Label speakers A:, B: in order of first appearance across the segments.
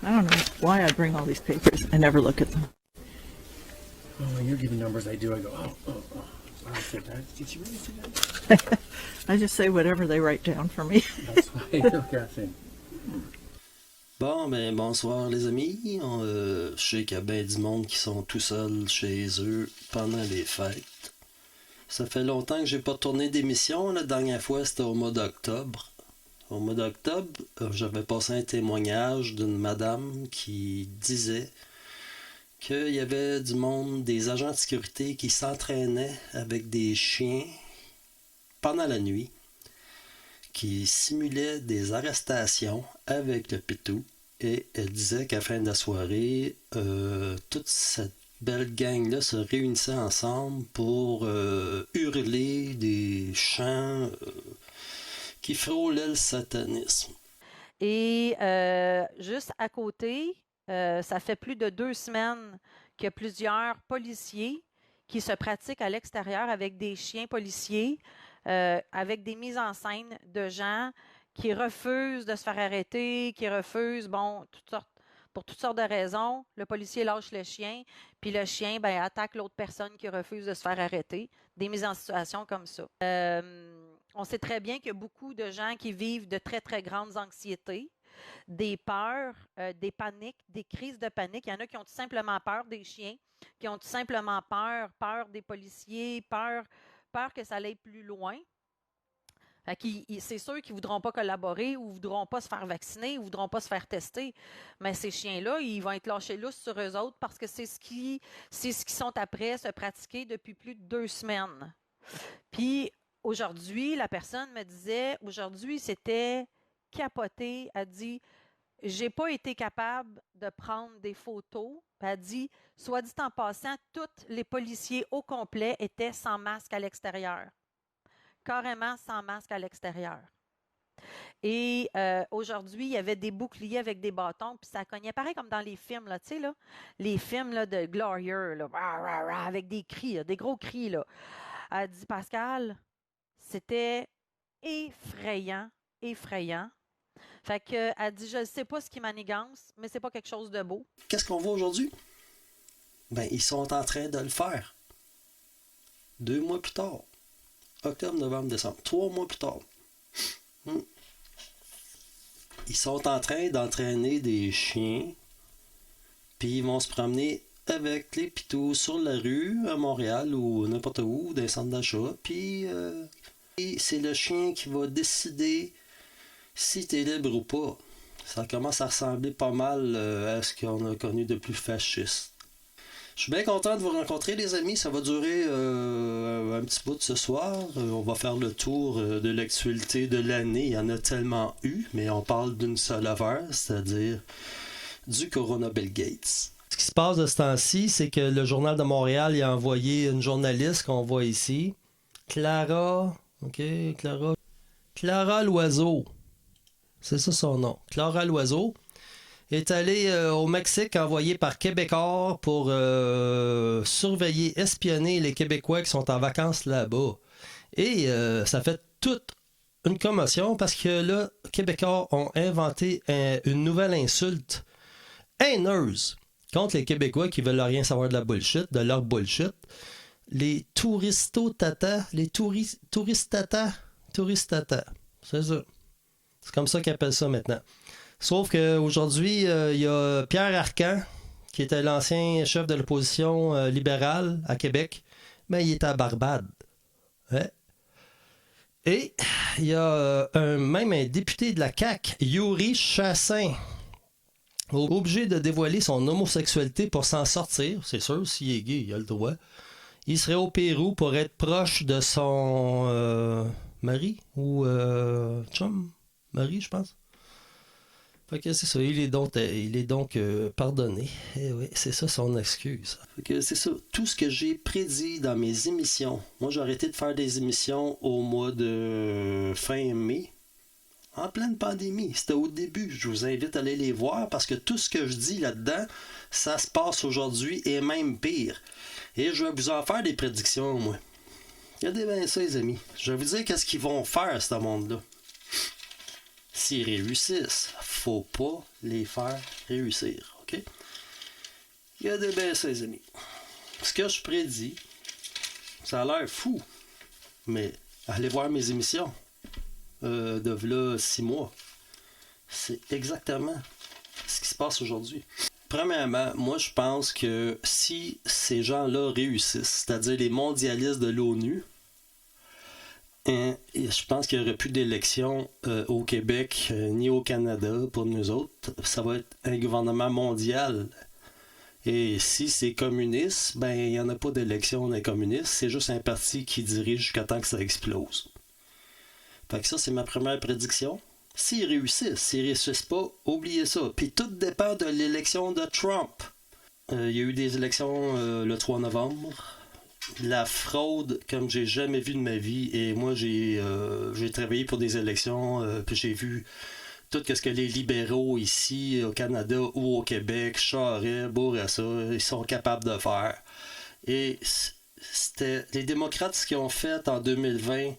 A: I don't know why I bring all these papers. I never look at them.
B: Oh, when you're giving numbers, I do. I go, oh. I said that. Did you really say that?
A: I just say whatever they write down for me.
B: That's why you're guessing.
C: Bon, ben bonsoir les amis. Je sais qu'il y a bien du monde qui sont tout seuls chez eux pendant les fêtes. Ça fait longtemps que j'ai pas tourné d'émission. La dernière fois, c'était au mois d'octobre. Au mois d'octobre, j'avais passé un témoignage d'une madame qui disait qu'il y avait du monde, des agents de sécurité qui s'entraînaient avec des chiens pendant la nuit, qui simulaient des arrestations avec le pitou, et elle disait qu'à la fin de la soirée, toute cette belle gang-là se réunissait ensemble pour hurler des chants qui frôlaient le satanisme.
D: Et juste à côté, ça fait plus de 2 semaines qu'il y a plusieurs policiers qui se pratiquent à l'extérieur avec des chiens policiers, avec des mises en scène de gens qui refusent de se faire arrêter, qui refusent, pour toutes sortes de raisons. Le policier lâche le chien, puis le chien attaque l'autre personne qui refuse de se faire arrêter. Des mises en situation comme ça. On sait très bien qu'il y a beaucoup de gens qui vivent de très, très grandes anxiétés, des peurs, des paniques, des crises de panique. Il y en a qui ont tout simplement peur des chiens, qui ont tout simplement peur des policiers, peur que ça aille plus loin. C'est sûr qu'ils ne voudront pas collaborer ou ne voudront pas se faire vacciner ou ne voudront pas se faire tester. Mais ces chiens-là, ils vont être lâchés lousses sur eux autres parce que c'est ce qu'ils sont après se pratiquer depuis plus de 2 semaines. Puis aujourd'hui, la personne me disait, aujourd'hui, c'était capoté. Elle dit, j'ai pas été capable de prendre des photos. Puis elle dit, soit dit en passant, tous les policiers au complet étaient sans masque à l'extérieur. Carrément sans masque à l'extérieur. Et aujourd'hui, il y avait des boucliers avec des bâtons, puis ça cognait pareil comme dans les films, là, tu sais, là, les films là, de Glorieux, là, avec des cris, là, des gros cris. Là. Elle dit, Pascal, c'était effrayant. Fait que, elle dit, je ne sais pas ce qui manigance, mais c'est pas quelque chose de beau.
C: Qu'est-ce qu'on voit aujourd'hui? Ben, ils sont en train de le faire. 2 mois plus tard. Octobre, novembre, décembre. 3 mois plus tard. Ils sont en train d'entraîner des chiens. Puis ils vont se promener avec les pitous sur la rue, à Montréal ou n'importe où, dans les centres d'achat. Puis c'est le chien qui va décider si t'es libre ou pas. Ça commence à ressembler pas mal à ce qu'on a connu de plus fasciste. Je suis bien content de vous rencontrer, les amis. Ça va durer un petit bout de ce soir. On va faire le tour de l'actualité de l'année. Il y en a tellement eu, mais on parle d'une seule affaire, c'est-à-dire du Corona Bill Gates. Ce qui se passe de ce temps-ci, c'est que le Journal de Montréal il a envoyé une journaliste qu'on voit ici, Clara Loiseau. C'est ça son nom. Clara Loiseau est allée au Mexique envoyée par Québécois pour surveiller, espionner les Québécois qui sont en vacances là-bas. Et ça fait toute une commotion parce que là, Québécois ont inventé une nouvelle insulte haineuse contre les Québécois qui veulent rien savoir de leur bullshit. Les touristotata, touristata. C'est ça. C'est comme ça qu'ils appellent ça maintenant. Sauf qu'aujourd'hui, il y a Pierre Arcan, qui était l'ancien chef de l'opposition libérale à Québec, mais il était à Barbade. Ouais. Et il y a même un député de la CAQ, Yuri Chassin, obligé de dévoiler son homosexualité pour s'en sortir. C'est sûr, s'il est gay, il a le droit. Il serait au Pérou pour être proche de son mari ou chum. Mari, je pense. Fait que c'est ça, il est donc pardonné. Et oui, c'est ça son excuse. Fait que c'est ça, tout ce que j'ai prédit dans mes émissions. Moi, j'ai arrêté de faire des émissions au mois de fin mai, en pleine pandémie. C'était au début. Je vous invite à aller les voir parce que tout ce que je dis là-dedans, ça se passe aujourd'hui et même pire. Et je vais vous en faire des prédictions, moi. Regardez bien ça, les amis. Je vais vous dire qu'est-ce qu'ils vont faire, ce monde-là. s'ils réussissent, faut pas les faire réussir, OK? Il y a des baisses, les amis. Ce que je prédis, ça a l'air fou, mais allez voir mes émissions de v'là 6 mois. C'est exactement ce qui se passe aujourd'hui. Premièrement, moi je pense que si ces gens-là réussissent, c'est-à-dire les mondialistes de l'ONU, je pense qu'il n'y aurait plus d'élection au Québec ni au Canada pour nous autres. Ça va être un gouvernement mondial. Et si c'est communiste, ben il n'y en a pas d'élection d'un communiste. C'est juste un parti qui dirige jusqu'à temps que ça explose. Fait que ça, c'est ma première prédiction. S'ils réussissent pas, oubliez ça. Puis tout dépend de l'élection de Trump. Il y a eu des élections le 3 novembre. La fraude, comme j'ai jamais vu de ma vie, et moi j'ai travaillé pour des élections, puis j'ai vu tout ce que les libéraux ici au Canada ou au Québec, Charest, Bourassa, ils sont capables de faire. Et c'était les démocrates, ce qu'ils ont fait en 2020,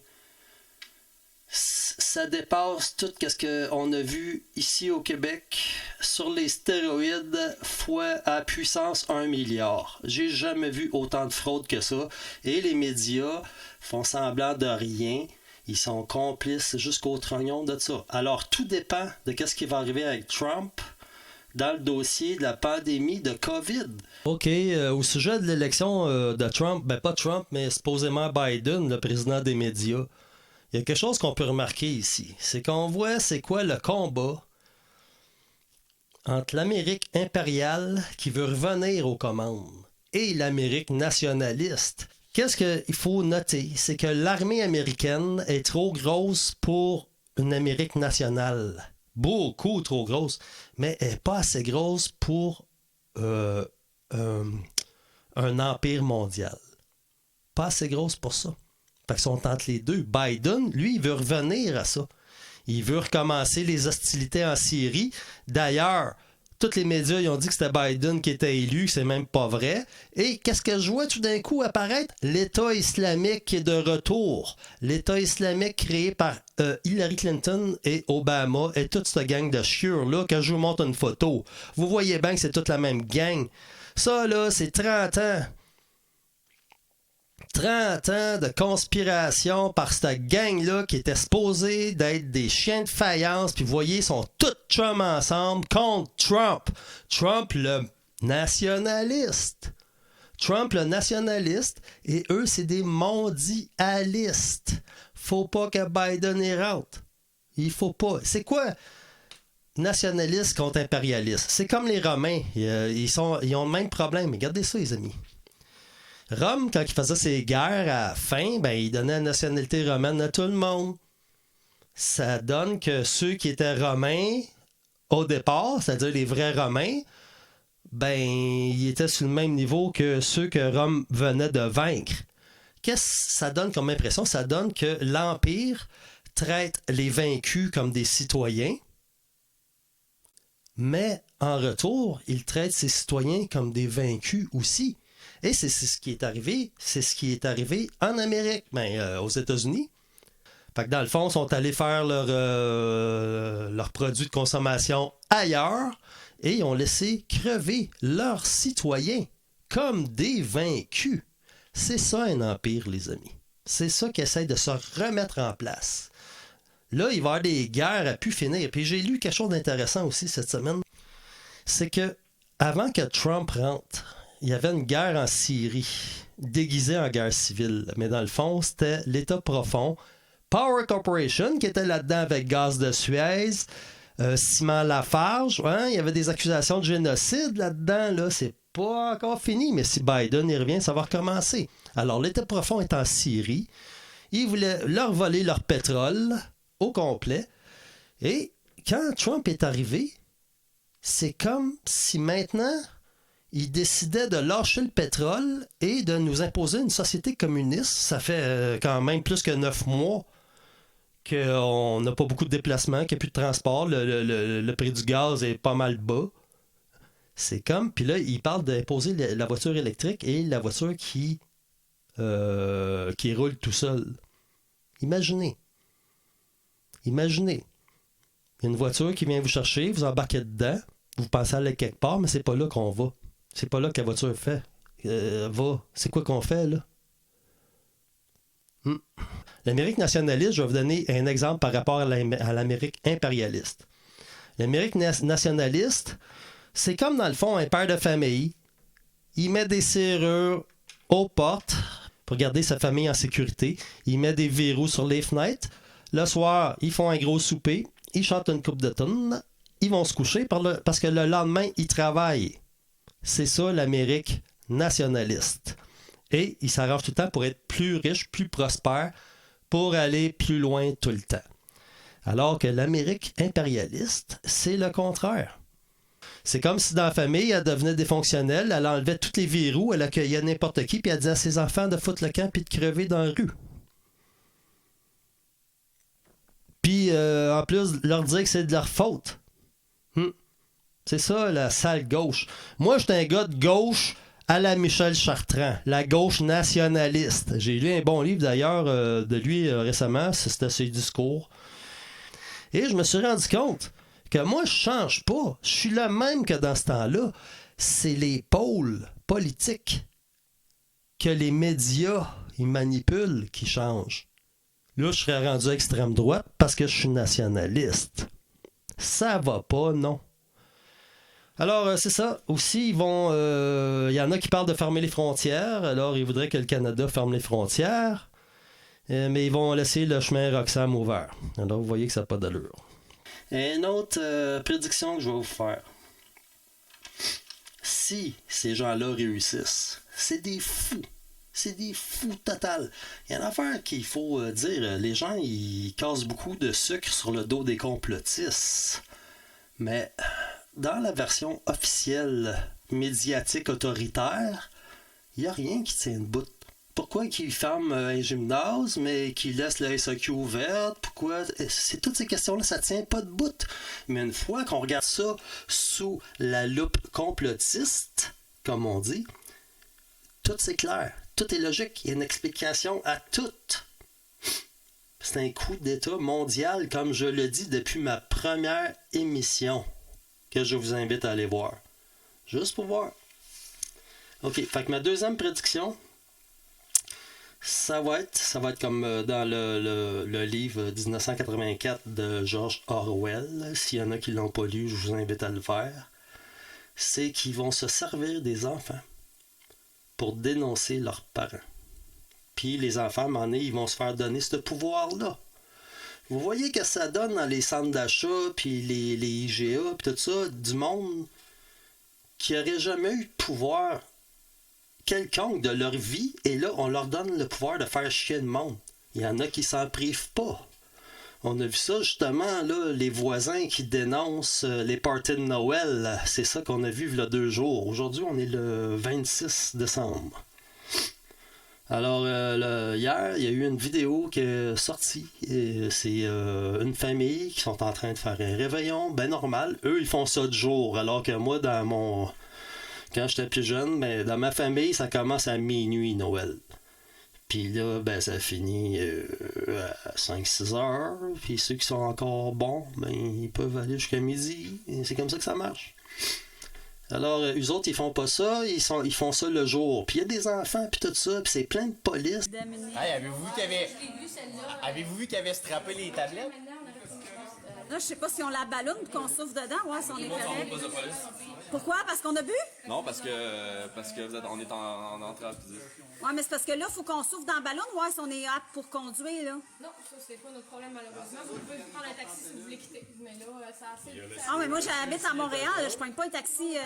C: ça dépasse tout ce qu'on a vu ici au Québec sur les stéroïdes fois à puissance 1 milliard. J'ai jamais vu autant de fraude que ça. Et les médias font semblant de rien. Ils sont complices jusqu'au trognon de ça. Alors, tout dépend de ce qui va arriver avec Trump dans le dossier de la pandémie de COVID. OK, au sujet de l'élection de Trump, ben pas Trump, mais supposément Biden, le président des médias, il y a quelque chose qu'on peut remarquer ici. C'est qu'on voit c'est quoi le combat entre l'Amérique impériale qui veut revenir aux commandes et l'Amérique nationaliste. Qu'est-ce qu'il faut noter? C'est que l'armée américaine est trop grosse pour une Amérique nationale. Beaucoup trop grosse. Mais elle n'est pas assez grosse pour un empire mondial. Pas assez grosse pour ça. Fait qu'ils sont entre les deux. Biden, lui, il veut revenir à ça. Il veut recommencer les hostilités en Syrie. D'ailleurs, tous les médias ils ont dit que c'était Biden qui était élu, c'est même pas vrai. Et qu'est-ce que je vois tout d'un coup apparaître? L'État islamique qui est de retour. L'État islamique créé par Hillary Clinton et Obama et toute cette gang de chiures-là, que je vous montre une photo. Vous voyez bien que c'est toute la même gang. Ça, là, c'est 30 ans. 30 ans de conspiration par cette gang-là qui était supposée d'être des chiens de faïence. Puis vous voyez, ils sont tous chums ensemble contre Trump. Trump, le nationaliste. Trump, le nationaliste. Et eux, c'est des mondialistes. Faut pas que Biden y rentre. Il faut pas. C'est quoi nationaliste contre impérialiste? C'est comme les Romains. Ils ont le même problème. Regardez ça, les amis. Rome, quand il faisait ses guerres à la fin, ben, il donnait la nationalité romaine à tout le monde. Ça donne que ceux qui étaient romains au départ, c'est-à-dire les vrais romains, ben, ils étaient sur le même niveau que ceux que Rome venait de vaincre. Qu'est-ce que ça donne comme impression? Ça donne que l'Empire traite les vaincus comme des citoyens, mais en retour, il traite ses citoyens comme des vaincus aussi. Et c'est ce qui est arrivé. C'est ce qui est arrivé en Amérique, aux États-Unis. Fait que dans le fond, ils sont allés faire leurs produits de consommation ailleurs et ils ont laissé crever leurs citoyens comme des vaincus. C'est ça un empire, les amis. C'est ça qui essaie de se remettre en place. Là, il va y avoir des guerres à pu finir. Puis j'ai lu quelque chose d'intéressant aussi cette semaine. C'est que avant que Trump rentre, il y avait une guerre en Syrie, déguisée en guerre civile. Mais dans le fond, c'était l'État profond. Power Corporation, qui était là-dedans avec Gaz de Suez, Ciment Lafarge. Hein, il y avait des accusations de génocide là-dedans. Là. C'est pas encore fini, mais si Biden y revient, ça va recommencer. Alors, l'État profond est en Syrie. Ils voulaient leur voler leur pétrole au complet. Et quand Trump est arrivé, c'est comme si maintenant il décidait de lâcher le pétrole et de nous imposer une société communiste. Ça fait quand même plus que 9 mois qu'on n'a pas beaucoup de déplacements, qu'il n'y a plus de transport, le prix du gaz est pas mal bas. C'est comme... Puis là, il parle d'imposer la voiture électrique et la voiture qui roule tout seul. Imaginez. Une voiture qui vient vous chercher, vous embarquez dedans, vous pensez aller quelque part, mais c'est pas là qu'on va. C'est pas là que la voiture va. C'est quoi qu'on fait, là? L'Amérique nationaliste, je vais vous donner un exemple par rapport à l'Amérique impérialiste. L'Amérique nationaliste, c'est comme dans le fond un père de famille. Il met des serrures aux portes pour garder sa famille en sécurité. Il met des verrous sur les fenêtres. Le soir, ils font un gros souper. Ils chantent une coupe de tonnes. Ils vont se coucher parce que le lendemain, ils travaillent. C'est ça l'Amérique nationaliste. Et ils s'arrangent tout le temps pour être plus riches, plus prospères, pour aller plus loin tout le temps. Alors que l'Amérique impérialiste, c'est le contraire. C'est comme si dans la famille, elle devenait défonctionnelle, elle enlevait tous les verrous, elle accueillait n'importe qui, puis elle disait à ses enfants de foutre le camp puis de crever dans la rue. Puis, en plus, leur dire que c'est de leur faute. C'est ça, la sale gauche. Moi, j'étais un gars de gauche à la Michel Chartrand, la gauche nationaliste. J'ai lu un bon livre, d'ailleurs, de lui récemment, c'était ses discours. Et je me suis rendu compte que moi, je change pas. Je suis le même que dans ce temps-là. C'est les pôles politiques que les médias ils manipulent qui changent. Là, je serais rendu à extrême droite parce que je suis nationaliste. Ça va pas, non. Alors, c'est ça. Aussi, il y en a qui parlent de fermer les frontières. Alors, ils voudraient que le Canada ferme les frontières. Mais ils vont laisser le chemin Roxham ouvert. Alors, vous voyez que ça n'a pas d'allure. Et une autre prédiction que je vais vous faire. Si ces gens-là réussissent, c'est des fous. C'est des fous total. Il y a une affaire qu'il faut dire. Les gens, ils cassent beaucoup de sucre sur le dos des complotistes. Mais dans la version officielle médiatique autoritaire, il n'y a rien qui tient debout. Pourquoi qu'ils ferment un gymnase, mais qu'ils laissent la SAQ ouverte? Pourquoi? C'est toutes ces questions-là, ça ne tient pas debout. Mais une fois qu'on regarde ça sous la loupe complotiste, comme on dit, tout c'est clair. Tout est logique. Il y a une explication à tout. C'est un coup d'État mondial, comme je le dis depuis ma première émission, que je vous invite à aller voir. Juste pour voir. OK, fait que ma deuxième prédiction, ça va être comme dans le livre 1984 de George Orwell. S'il y en a qui ne l'ont pas lu, je vous invite à le faire. C'est qu'ils vont se servir des enfants pour dénoncer leurs parents. Puis les enfants, à un moment donné, ils vont se faire donner ce pouvoir-là. Vous voyez que ça donne dans les centres d'achat, puis les IGA, puis tout ça, du monde qui n'aurait jamais eu de pouvoir quelconque de leur vie, et là, on leur donne le pouvoir de faire chier le monde. Il y en a qui s'en privent pas. On a vu ça justement, là, les voisins qui dénoncent les parties de Noël. C'est ça qu'on a vu il y a 2 jours. Aujourd'hui, on est le 26 décembre. Alors, hier, il y a eu une vidéo qui est sortie. C'est une famille qui sont en train de faire un réveillon, ben normal. Eux, ils font ça de jour, alors que moi, quand j'étais plus jeune, ben, dans ma famille, ça commence à minuit, Noël. Puis là, ben, ça finit à 5-6 heures. Puis ceux qui sont encore bons, ben, ils peuvent aller jusqu'à midi. Et c'est comme ça que ça marche. Alors, eux autres, ils font pas ça. Ils font ça le jour. Puis il y a des enfants, puis tout ça. Puis c'est plein de police.
E: Hey, avez-vous vu qu'il avait strappé les tablettes?
F: Là, je sais pas si on la ballonne ou qu'on souffle dedans. Ouais, si on est correct. Pourquoi? Parce qu'on a bu?
G: Non, parce que on est en entrée à visite.
F: Ouais, mais c'est parce que là, il faut qu'on souffle dans le ballon. Ouais, si on est apte pour conduire, là.
H: Non, ça, c'est pas notre problème, malheureusement. Vous pouvez prendre un taxi si vous voulez quitter. Mais là, c'est assez.
F: Ah, mais moi, j'habite à Montréal. Là, je prends pas un taxi.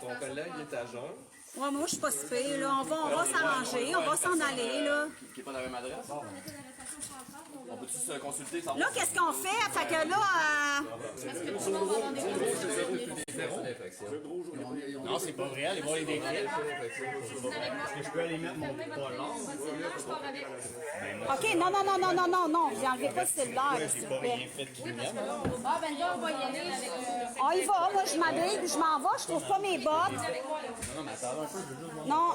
G: Ton collègue est à jeun.
F: Ouais, moi, je suis pas si pire, là. On va s'arranger. On va s'en aller, là.
G: Qui n'est pas dans la même adresse. On peut-tu se consulter?
F: Là, qu'est-ce qu'on fait? Fait que là.
E: Non, c'est pas vrai, allez voir les décrets. Est-ce que je peux aller mettre mon volant?
F: OK, non. Vous enlevez pas ce cellulaire, s'il vous plaît.
H: Ah, ben là, on va y aller avec.
F: On y va, moi je m'habille, puis je m'en vais, je trouve pas mes bottes. Non,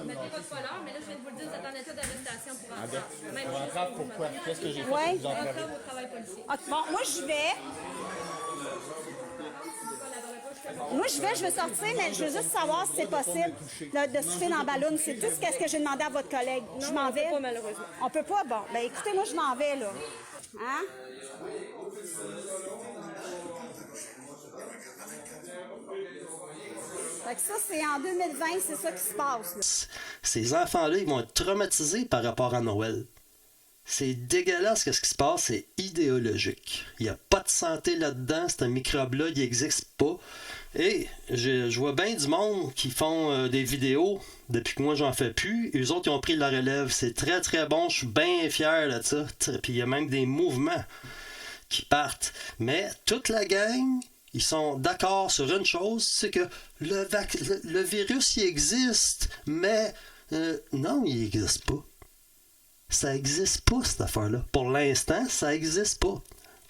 H: Mettez votre foulard, mais là, je viens de vous le dire, vous êtes en état d'arrestation pour entrave. Même
E: Pour entrave, pourquoi? Qu'est-ce que j'ai fait?
F: ouais.
E: Vous entrave.
H: entrave au travail policier.
F: Ok, bon, moi j'y vais. Moi je vais sortir, mais je veux juste savoir si c'est possible de souffler dans la ballon. C'est tout ce que j'ai demandé à votre collègue. Je m'en vais.
H: Pas malheureusement.
F: On peut pas? Bon, ben écoutez, moi je m'en vais, là. Hein? Fait que ça, c'est en 2020, c'est ça qui se passe, là.
C: Ces enfants-là, ils vont être traumatisés par rapport à Noël. C'est dégueulasse ce qui se passe, c'est idéologique. Il n'y a pas de santé là-dedans, c'est un microbe-là, il n'existe pas. Et je vois bien du monde qui font des vidéos depuis que moi j'en fais plus. Eux autres, ils ont pris la relève. C'est très très bon, je suis bien fier de ça. Puis il y a même des mouvements qui partent. Mais toute la gang, ils sont d'accord sur une chose, c'est que le virus, il existe, mais non, il n'existe pas. Ça n'existe pas, cette affaire-là. Pour l'instant, ça n'existe pas.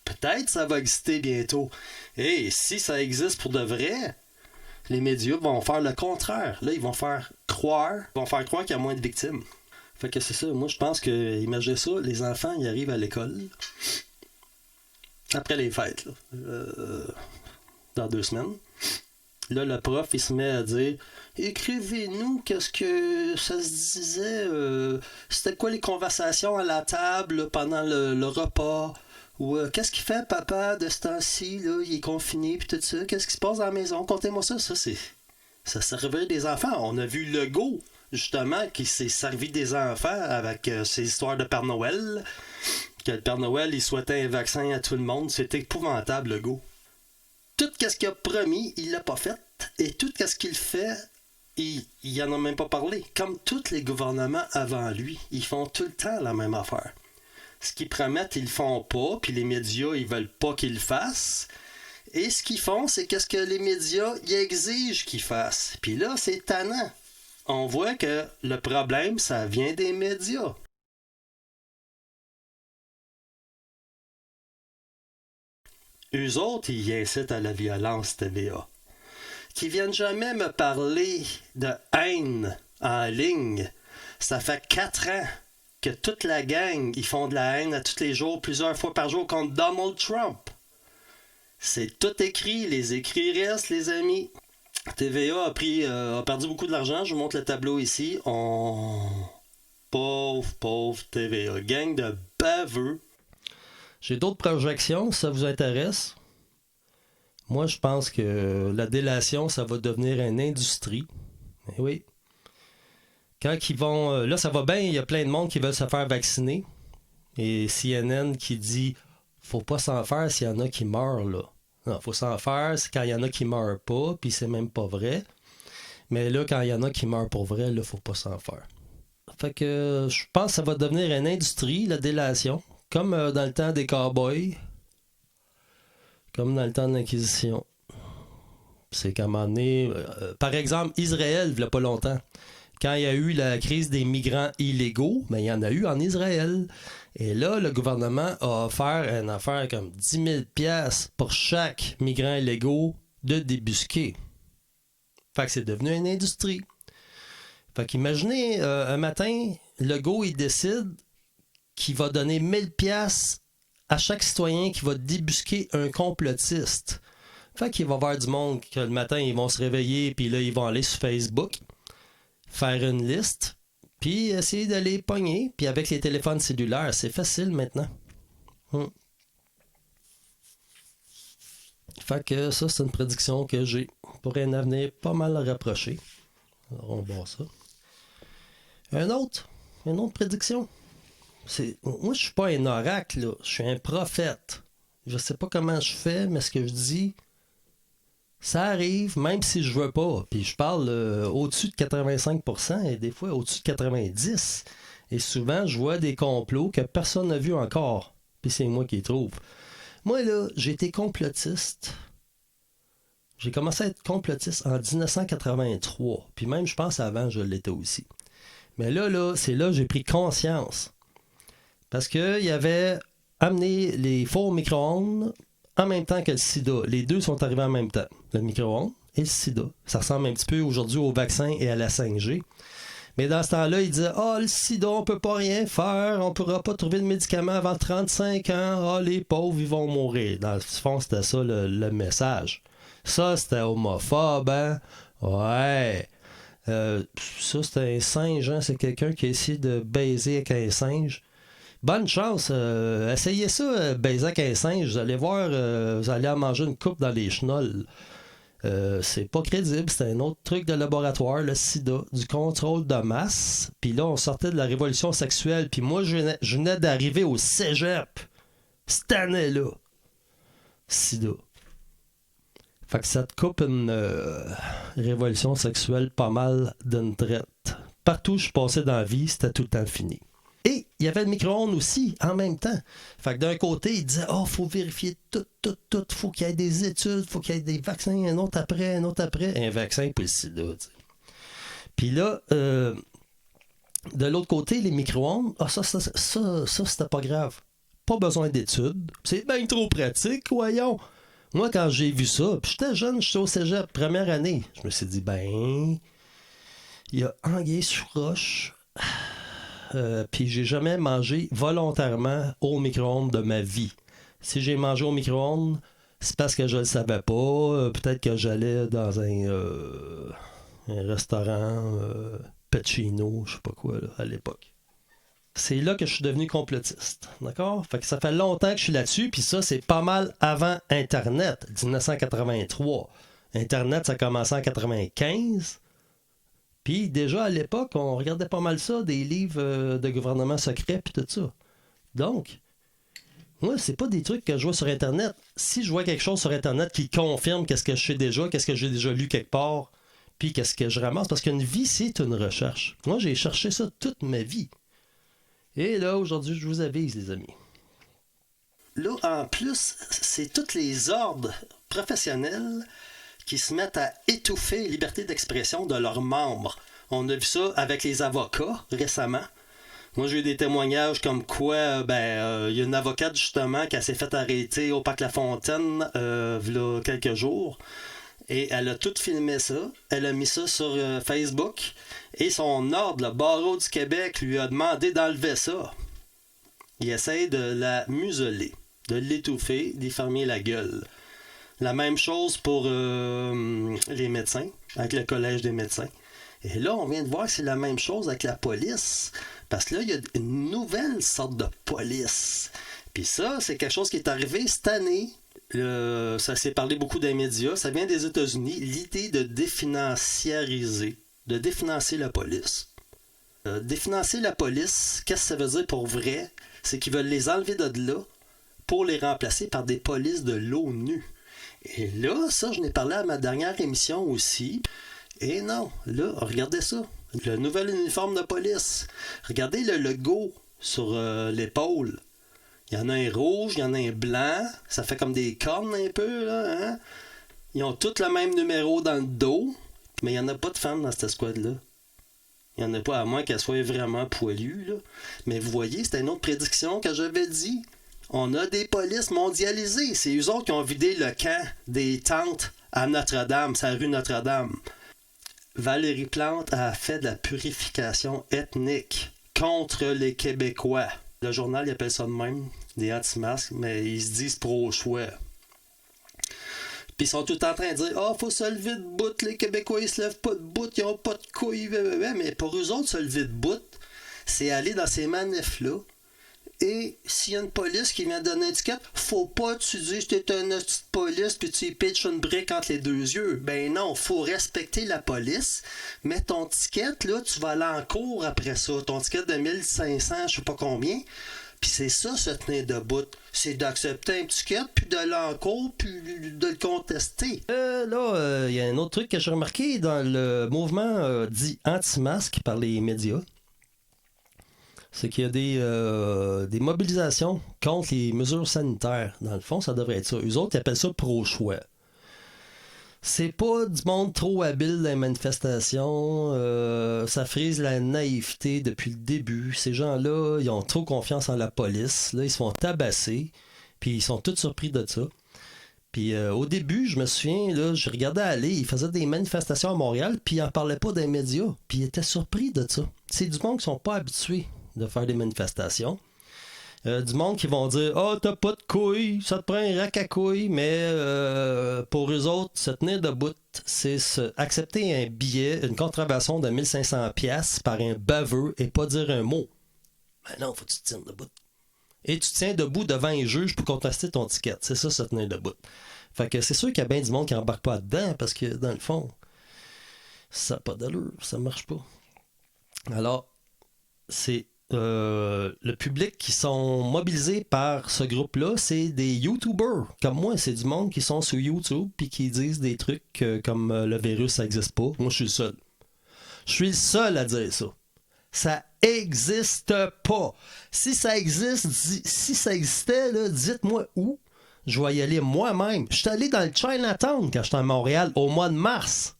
C: Peut-être ça va exister bientôt. Et si ça existe pour de vrai, les médias vont faire le contraire. Là, ils vont faire croire qu'il y a moins de victimes. Fait que c'est ça. Moi, je pense que, imaginez ça, les enfants, ils arrivent à l'école après les fêtes, là, dans 2 semaines. Là, le prof, il se met à dire « Écrivez-nous qu'est-ce que ça se disait, c'était quoi les conversations à la table là, pendant le repas, ou qu'est-ce qu'il fait papa de ce temps-ci, là, il est confiné, puis tout ça, qu'est-ce qui se passe à la maison, contez-moi ça. » Ça servait des enfants. On a vu Legault, justement, qui s'est servi des enfants avec ses histoires de Père Noël, que le Père Noël, il souhaitait un vaccin à tout le monde. C'était épouvantable, Legault. Tout ce qu'il a promis, il l'a pas fait. Et tout ce qu'il fait, il en a même pas parlé. Comme tous les gouvernements avant lui, ils font tout le temps la même affaire. Ce qu'ils promettent, ils le font pas, puis les médias, ils veulent pas qu'ils le fassent. Et ce qu'ils font, c'est qu'est-ce que les médias ils exigent qu'ils fassent. Puis là, c'est tannant. On voit que le problème, ça vient des médias. Eux autres, ils incitent à la violence TVA. Qui viennent jamais me parler de haine en ligne. Ça fait 4 ans que toute la gang, ils font de la haine à tous les jours, plusieurs fois par jour contre Donald Trump. C'est tout écrit, les écrits restent, les amis. TVA a perdu beaucoup de l'argent, je vous montre le tableau ici. Pauvre TVA, gang de baveux. J'ai d'autres projections, si ça vous intéresse. Moi, je pense que la délation, ça va devenir une industrie. Et oui. Quand ils vont... Là, ça va bien, il y a plein de monde qui veulent se faire vacciner. Et CNN qui dit « Faut pas s'en faire s'il y en a qui meurent, là. » Non, faut s'en faire, c'est quand il y en a qui meurent pas, puis c'est même pas vrai. Mais là, quand il y en a qui meurent pour vrai, là, faut pas s'en faire. Fait que je pense que ça va devenir une industrie, la délation. Comme dans le temps des cowboys. Comme dans le temps de l'Inquisition. C'est qu'à un moment donné... par exemple, Israël, il n'y a pas longtemps. Quand il y a eu la crise des migrants illégaux, ben, il y en a eu en Israël. Et là, le gouvernement a offert une affaire comme 10 000 $ pour chaque migrant illégaux de débusquer. Fait que c'est devenu une industrie. Fait qu'imaginez, un matin, Legault, il décide qu'il va donner 1000 $ à chaque citoyen qui va débusquer un complotiste. Fait qu'il va y avoir du monde que le matin, ils vont se réveiller, puis là, ils vont aller sur Facebook, faire une liste, puis essayer de les pogner. Puis avec les téléphones cellulaires, c'est facile maintenant. Fait que ça, c'est une prédiction que j'ai pour un avenir pas mal rapproché. Alors, on va voir ça. Une autre prédiction. Moi, je suis pas un oracle, là. Je suis un prophète. Je sais pas comment je fais, mais ce que je dis, ça arrive, même si je veux pas. Puis je parle au-dessus de 85% et des fois au-dessus de 90%. Et souvent, je vois des complots que personne n'a vu encore. Puis c'est moi qui les trouve. Moi, là, j'ai été complotiste. J'ai commencé à être complotiste en 1983. Puis même, je pense, avant, je l'étais aussi. Mais là, c'est là que j'ai pris conscience. Parce qu'il avait amené les fours au micro-ondes en même temps que le sida. Les deux sont arrivés en même temps, le micro-ondes et le sida. Ça ressemble un petit peu aujourd'hui au vaccin et à la 5G. Mais dans ce temps-là, il disait « Ah, le sida, on peut pas rien faire, on pourra pas trouver de médicaments avant 35 ans, ah, les pauvres, ils vont mourir. » Dans le fond, c'était ça le message. Ça, c'était homophobe, hein? Ouais. Ça, c'était un singe, hein? C'est quelqu'un qui a essayé de baiser avec un singe. Bonne chance. Essayez ça, baiser avec un singe. Vous allez voir, vous allez en manger une coupe dans les chenolles. C'est pas crédible, c'est un autre truc de laboratoire, le sida, du contrôle de masse. Puis là, on sortait de la révolution sexuelle. Puis moi, je venais d'arriver au cégep cette année-là. Sida. Fait que ça te coupe une révolution sexuelle pas mal d'une traite. Partout où je passais dans la vie, c'était tout le temps fini. Et il y avait le micro-ondes aussi, en même temps. Fait que d'un côté, il disait « Oh, faut vérifier tout. Faut qu'il y ait des études, faut qu'il y ait des vaccins, un autre après. Un vaccin pour le sida, tu sais. » Puis là, de l'autre côté, les micro-ondes, ça, c'était pas grave. Pas besoin d'études. C'est bien trop pratique, voyons. Moi, quand j'ai vu ça, puis j'étais jeune, j'étais au cégep, première année, je me suis dit, il y a anguille sous roche. Puis j'ai jamais mangé volontairement au micro-ondes de ma vie. Si j'ai mangé au micro-ondes, c'est parce que je le savais pas. Peut-être que j'allais dans un restaurant Pacino, je sais pas quoi, là, à l'époque. C'est là que je suis devenu complotiste. D'accord? Fait que ça fait longtemps que je suis là-dessus, puis ça, c'est pas mal avant Internet, 1983. Internet, ça a commencé en 95. Puis déjà à l'époque, on regardait pas mal ça, des livres de gouvernement secret puis tout ça. Donc, moi, c'est pas des trucs que je vois sur Internet. Si je vois quelque chose sur Internet qui confirme qu'est-ce que je sais déjà, qu'est-ce que j'ai déjà lu quelque part, puis qu'est-ce que je ramasse, parce qu'une vie, c'est une recherche. Moi, j'ai cherché ça toute ma vie. Et là, aujourd'hui, je vous avise, les amis. Là, en plus, c'est tous les ordres professionnels qui se mettent à étouffer la liberté d'expression de leurs membres. On a vu ça avec les avocats récemment. Moi, j'ai eu des témoignages comme quoi, il y a une avocate justement qui s'est fait arrêter au Parc La Fontaine il y a quelques jours. Et elle a tout filmé ça. Elle a mis ça sur Facebook. Et son ordre, le barreau du Québec, lui a demandé d'enlever ça. Il essaie de la museler, de l'étouffer, d'y fermer la gueule. La même chose pour les médecins, avec le Collège des médecins. Et là, on vient de voir que c'est la même chose avec la police. Parce que là, il y a une nouvelle sorte de police. Puis ça, c'est quelque chose qui est arrivé cette année. Ça s'est parlé beaucoup dans les médias. Ça vient des États-Unis. L'idée de définanciariser, de définancer la police. Définancer la police, qu'est-ce que ça veut dire pour vrai? C'est qu'ils veulent les enlever de là pour les remplacer par des polices de l'ONU. Et là, ça, je n'ai parlé à ma dernière émission aussi. Et non, là, regardez ça. Le nouvel uniforme de police. Regardez le logo sur l'épaule. Il y en a un rouge, il y en a un blanc. Ça fait comme des cornes un peu, là. Hein? Ils ont tous le même numéro dans le dos. Mais il n'y en a pas de femmes dans cette escouade-là. Il n'y en a pas, à moins qu'elle soit vraiment poilue, là. Mais vous voyez, c'était une autre prédiction que j'avais dit. On a des polices mondialisées. C'est eux autres qui ont vidé le camp des tentes à Notre-Dame, c'est la rue Notre-Dame. Valérie Plante a fait de la purification ethnique contre les Québécois. Le journal, il appelle ça de même, des anti-masques, mais ils se disent pro-choix. Puis ils sont tout en train de dire « Ah, faut se lever de bout, les Québécois, ils se lèvent pas de bout, ils ont pas de couilles. » Mais pour eux autres, se lever de bout, c'est aller dans ces manifs-là. Et s'il y a une police qui vient donner une étiquette, faut pas que tu dises que t'es un petit police puis tu y pitches une brique entre les deux yeux. Ben non, faut respecter la police. Mais ton ticket, là, tu vas aller en cours après ça. Ton ticket de 1500, je sais pas combien. Puis c'est ça, se tenir debout. C'est d'accepter un ticket, puis d'aller en cours, puis de le contester. Là, il y a un autre truc que j'ai remarqué dans le mouvement dit anti-masque par les médias. C'est qu'il y a des mobilisations contre les mesures sanitaires. Dans le fond, ça devrait être ça. Eux autres, ils appellent ça pro-choix. C'est pas du monde trop habile dans les manifestations. Ça frise la naïveté depuis le début. Ces gens-là, ils ont trop confiance en la police. Là, ils se font tabasser. Puis ils sont tous surpris de ça. Puis au début, je me souviens, là, je regardais aller, ils faisaient des manifestations à Montréal, puis ils n'en parlaient pas des médias. Puis ils étaient surpris de ça. C'est du monde qui sont pas habitués de faire des manifestations. Du monde qui vont dire « Ah, t'as pas de couilles, ça te prend un rack à couilles. » Mais pour eux autres, se tenir debout, c'est accepter un billet, une contravention de 1500$ par un baveux et pas dire un mot. Ben non, faut que tu te tiennes debout. Et tu te tiens debout devant un juge pour contester ton ticket. C'est ça, se tenir debout. Fait que c'est sûr qu'il y a bien du monde qui n'embarque pas dedans parce que, dans le fond, ça n'a pas d'allure, ça marche pas. Alors, c'est le public qui sont mobilisés par ce groupe-là, c'est des YouTubers. Comme moi, c'est du monde qui sont sur YouTube puis qui disent des trucs comme le virus, ça n'existe pas. Moi, je suis le seul. Je suis le seul à dire ça. Ça existe pas. Si ça existe, si ça existait, là, dites-moi où. Je vais y aller moi-même. Je suis allé dans le Chinatown quand j'étais à Montréal au mois de mars.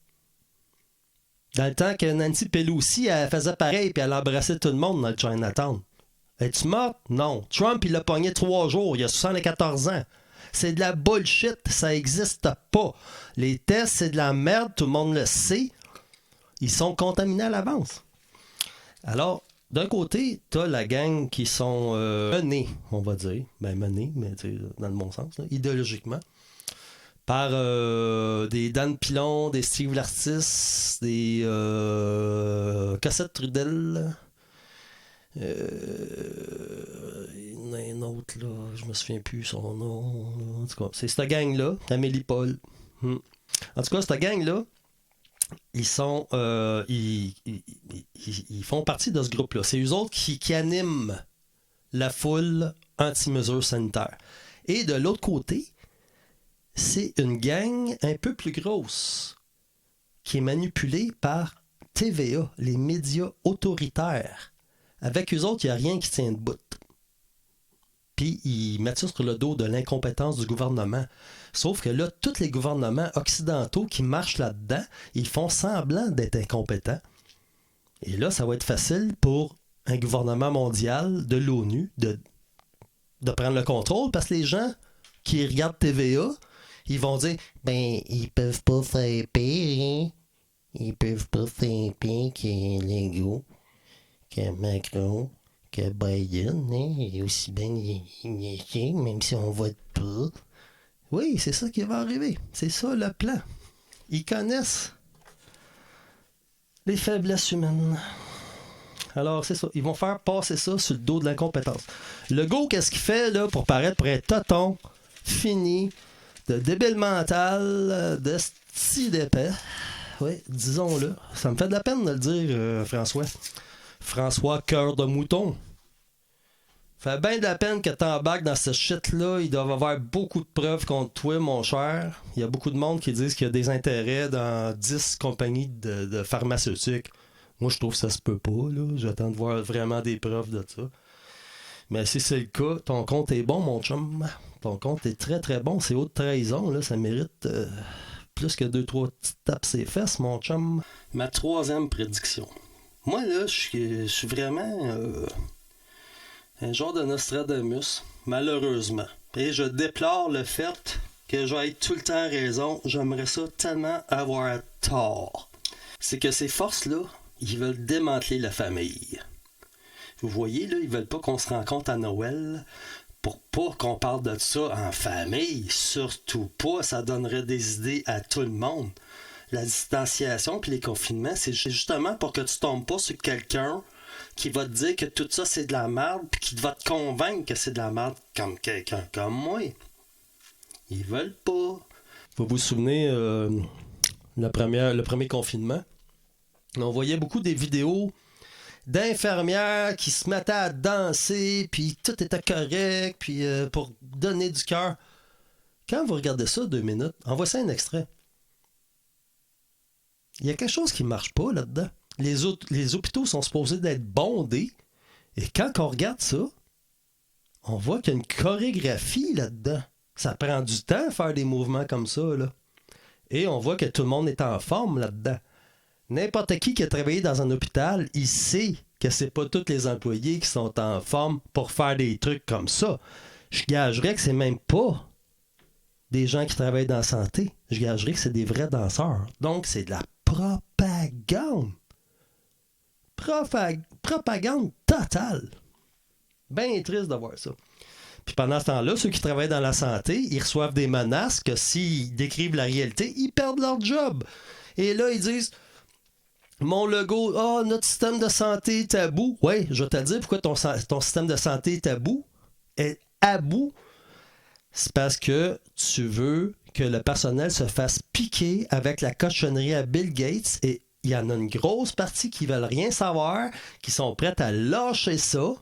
C: Dans le temps que Nancy Pelosi elle faisait pareil puis elle embrassait tout le monde dans le Chinatown. Es-tu morte? Non. Trump, il l'a pogné 3 jours. Il a 74 ans. C'est de la bullshit. Ça existe pas. Les tests, c'est de la merde. Tout le monde le sait. Ils sont contaminés à l'avance. Alors, d'un côté, t'as la gang qui sont menés, on va dire. Ben, menés, mais dans le bon sens, là, idéologiquement. Par des Dan Pilon, des Steve Lartis, des Cossette Trudel. Il y en a un autre, là, je me souviens plus son nom. En tout cas, c'est cette gang-là, Amélie Paul. En tout cas, cette gang-là, ils sont ils font partie de ce groupe-là. C'est eux autres qui animent la foule anti-mesures sanitaires. Et de l'autre côté, c'est une gang un peu plus grosse qui est manipulée par TVA, les médias autoritaires. Avec eux autres, il n'y a rien qui tient debout. Puis ils mettent ça sur le dos de l'incompétence du gouvernement. Sauf que là, tous les gouvernements occidentaux qui marchent là-dedans, ils font semblant d'être incompétents. Et là, ça va être facile pour un gouvernement mondial de l'ONU de prendre le contrôle parce que les gens qui regardent TVA, ils vont dire « Ben, ils peuvent pas faire pire, hein? Ils peuvent pas faire pire que Legault, que Macron, que Biden, hein? Et aussi bien même si on vote pas. » Oui, c'est ça qui va arriver. C'est ça le plan. Ils connaissent les faiblesses humaines. Alors, c'est ça. Ils vont faire passer ça sur le dos de l'incompétence. Legault, qu'est-ce qu'il fait là pour paraître pour être toton, fini, de débile mental, de style d'épais? Oui, disons-le. Ça me fait de la peine de le dire, François. François Cœur de Mouton. Fait bien de la peine que t'embarques dans ce shit-là. Ils doivent avoir beaucoup de preuves contre toi, mon cher. Il y a beaucoup de monde qui disent qu'il y a des intérêts dans 10 compagnies de pharmaceutiques. Moi, je trouve que ça se peut pas, là. J'attends de voir vraiment des preuves de ça. Mais si c'est le cas, ton compte est bon, mon chum. Ton compte est très, très bon. C'est haute trahison, là. Ça mérite plus que 2-3 petites tapes ses fesses, mon chum. Ma 3e prédiction. Moi, là, je suis vraiment... un genre de Nostradamus, malheureusement. Et je déplore le fait que j'aille tout le temps raison. J'aimerais ça tellement avoir tort. C'est que ces forces-là, ils veulent démanteler la famille. Vous voyez, là, ils veulent pas qu'on se rencontre à Noël pour pas qu'on parle de ça en famille. Surtout pas, ça donnerait des idées à tout le monde. La distanciation puis les confinements, c'est justement pour que tu tombes pas sur quelqu'un qui va te dire que tout ça c'est de la merde puis qui va te convaincre que c'est de la merde comme quelqu'un comme moi. Ils veulent pas. Vous vous souvenez le premier confinement? On voyait beaucoup des vidéos d'infirmières qui se mettaient à danser puis tout était correct puis pour donner du cœur. Quand vous regardez ça 2 minutes, envoie ça un extrait. Il y a quelque chose qui marche pas là-dedans. Les hôpitaux sont supposés d'être bondés. Et quand on regarde ça, on voit qu'il y a une chorégraphie là-dedans. Ça prend du temps à faire des mouvements comme ça, là. Et on voit que tout le monde est en forme là-dedans. N'importe qui a travaillé dans un hôpital, il sait que c'est pas tous les employés qui sont en forme pour faire des trucs comme ça. Je gagerais que c'est même pas des gens qui travaillent dans la santé. Je gagerais que c'est des vrais danseurs. Donc, c'est de la propagande. Propagande totale. Bien triste de voir ça. Puis pendant ce temps-là, ceux qui travaillent dans la santé, ils reçoivent des menaces que s'ils décrivent la réalité, ils perdent leur job. Et là, ils disent... Mon logo, notre système de santé est à bout. Oui, je vais te dire pourquoi ton système de santé est à bout. Est à bout. C'est parce que tu veux que le personnel se fasse piquer avec la cochonnerie à Bill Gates et il y en a une grosse partie qui veulent rien savoir, qui sont prêtes à lâcher ça.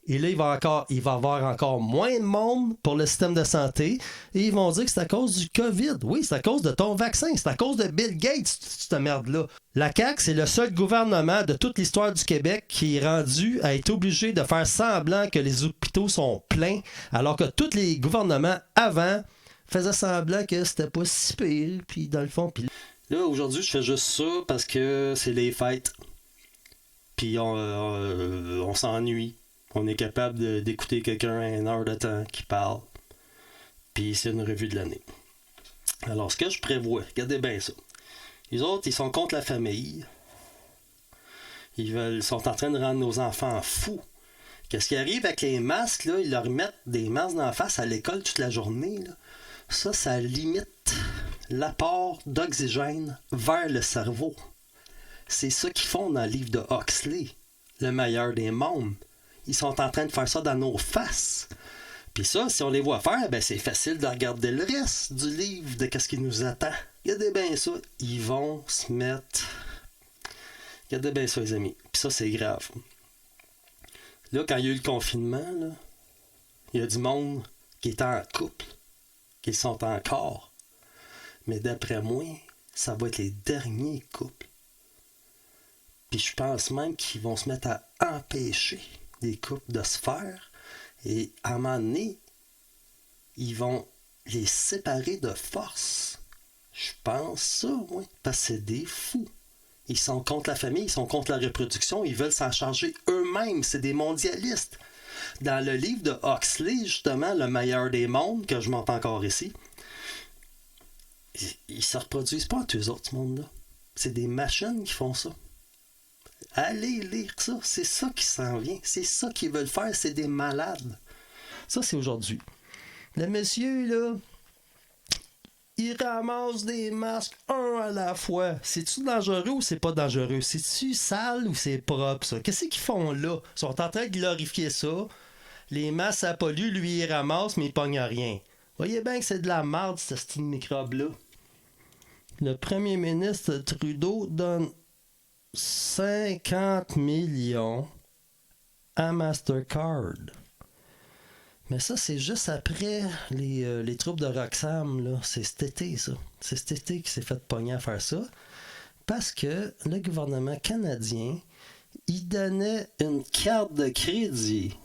C: Et là, il va y avoir encore moins de monde pour le système de santé. Et ils vont dire que c'est à cause du COVID. Oui, c'est à cause de ton vaccin. C'est à cause de Bill Gates, cette merde-là. La CAQ, c'est le seul gouvernement de toute l'histoire du Québec qui est rendu à être obligé de faire semblant que les hôpitaux sont pleins, alors que tous les gouvernements avant faisaient semblant que c'était pas si pire. Puis dans le fond... Puis là, aujourd'hui, je fais juste ça parce que c'est les fêtes. Puis on s'ennuie. On est capable d'écouter quelqu'un à 1 heure de temps qui parle. Puis c'est une revue de l'année. Alors, ce que je prévois, regardez bien ça. Les autres, ils sont contre la famille. Ils sont en train de rendre nos enfants fous. Qu'est-ce qui arrive avec les masques, là? Ils leur mettent des masques dans la face à l'école toute la journée, là. Ça limite l'apport d'oxygène vers le cerveau. C'est ça qu'ils font dans le livre de Huxley, Le meilleur des mondes. Ils sont en train de faire ça dans nos faces. Puis ça, si on les voit faire, ben c'est facile de regarder le reste du livre de qu'est-ce qui nous attend. Regardez bien ça. Ils vont se mettre... Regardez bien ça, les amis. Puis ça, c'est grave. Là, quand il y a eu le confinement, là, il y a du monde qui est en couple, qui sont encore. Mais d'après moi, ça va être les derniers couples. Puis je pense même qu'ils vont se mettre à empêcher des couples de se faire. Et à un moment donné, ils vont les séparer de force. Je pense ça, oui. Parce que c'est des fous. Ils sont contre la famille, ils sont contre la reproduction, ils veulent s'en charger eux-mêmes. C'est des mondialistes. Dans le livre de Huxley, justement, Le meilleur des mondes, que je m'entends encore ici, ils se reproduisent pas entre eux autres, ce monde-là. C'est des machines qui font ça. Allez lire ça, c'est ça qui s'en vient, c'est ça qu'ils veulent faire, c'est des malades. Ça, c'est aujourd'hui. Le monsieur, là, il ramasse des masques un à la fois. C'est-tu dangereux ou c'est pas dangereux? C'est-tu sale ou c'est propre, ça? Qu'est-ce qu'ils font là? Ils sont en train de glorifier ça. Les masques, ça pollue, lui, il ramasse, mais il pogne rien. Voyez bien que c'est de la merde, ce style microbe-là. Le premier ministre Trudeau donne 50 millions à Mastercard. Mais ça, c'est juste après les troupes de Roxham, là. C'est cet été, ça. C'est cet été qui s'est fait pogner à faire ça. Parce que le gouvernement canadien, il donnait une carte de crédit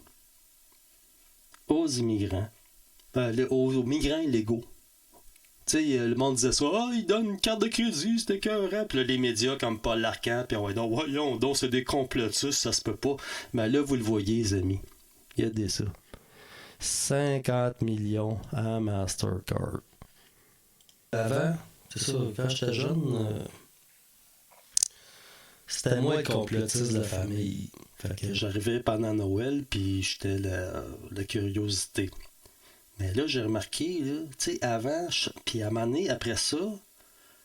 C: aux immigrants. Aux migrants illégaux. Tu sais, le monde disait ça, il donne une carte de crédit, c'était écœurant. Puis là, les médias comme Paul Larcan, puis voyons donc, c'est des complotistes, ça se peut pas. Mais là, vous le voyez, les amis. Regardez ça. 50 millions à Mastercard. Avant, c'est ça, quand j'étais jeune, c'était moi le complotiste de la famille. Fait que j'arrivais pendant Noël, puis j'étais la curiosité. Mais là, j'ai remarqué, tu sais, avant, puis à un moment donné, après ça,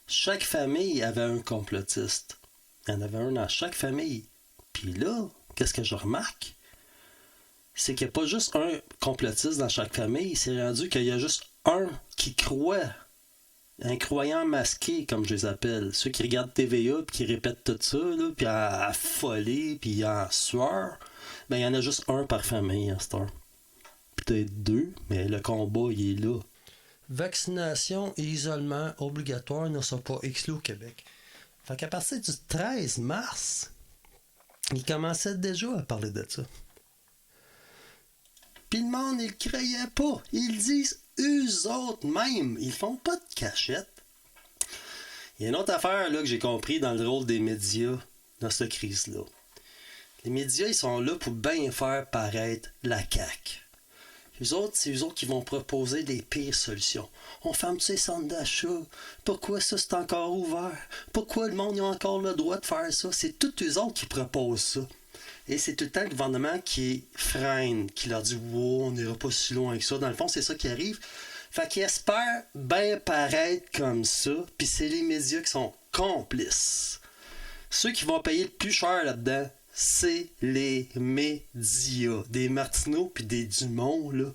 C: chaque famille avait un complotiste. Il y en avait un dans chaque famille. Puis là, qu'est-ce que je remarque? C'est qu'il n'y a pas juste un complotiste dans chaque famille. C'est rendu qu'il y a juste un qui croit. Un croyant masqué, comme je les appelle. Ceux qui regardent TVA puis qui répètent tout ça, là, puis à affoler, puis en sueur. Ben, il y en a juste un par famille à cette heure. Peut-être 2, mais le combat, il est là. Vaccination et isolement obligatoire ne sont pas exclus au Québec. Fait qu'à partir du 13 mars, ils commençaient déjà à parler de ça. Puis le monde, ils le croyaient pas. Ils disent eux autres même. Ils font pas de cachette. Il y a une autre affaire là, que j'ai compris dans le rôle des médias dans cette crise-là. Les médias, ils sont là pour bien faire paraître la CAQ. Les autres, c'est eux autres qui vont proposer les pires solutions. On ferme tous les centres d'achat. Pourquoi ça, c'est encore ouvert? Pourquoi le monde a encore le droit de faire ça? C'est tous eux autres qui proposent ça. Et c'est tout le temps le gouvernement qui freine, qui leur dit « Wow, on n'ira pas si loin que ça. » Dans le fond, c'est ça qui arrive. Fait qu'ils espèrent bien paraître comme ça, puis c'est les médias qui sont complices. Ceux qui vont payer le plus cher là-dedans, c'est les médias. Des Martineau puis des Dumont, là.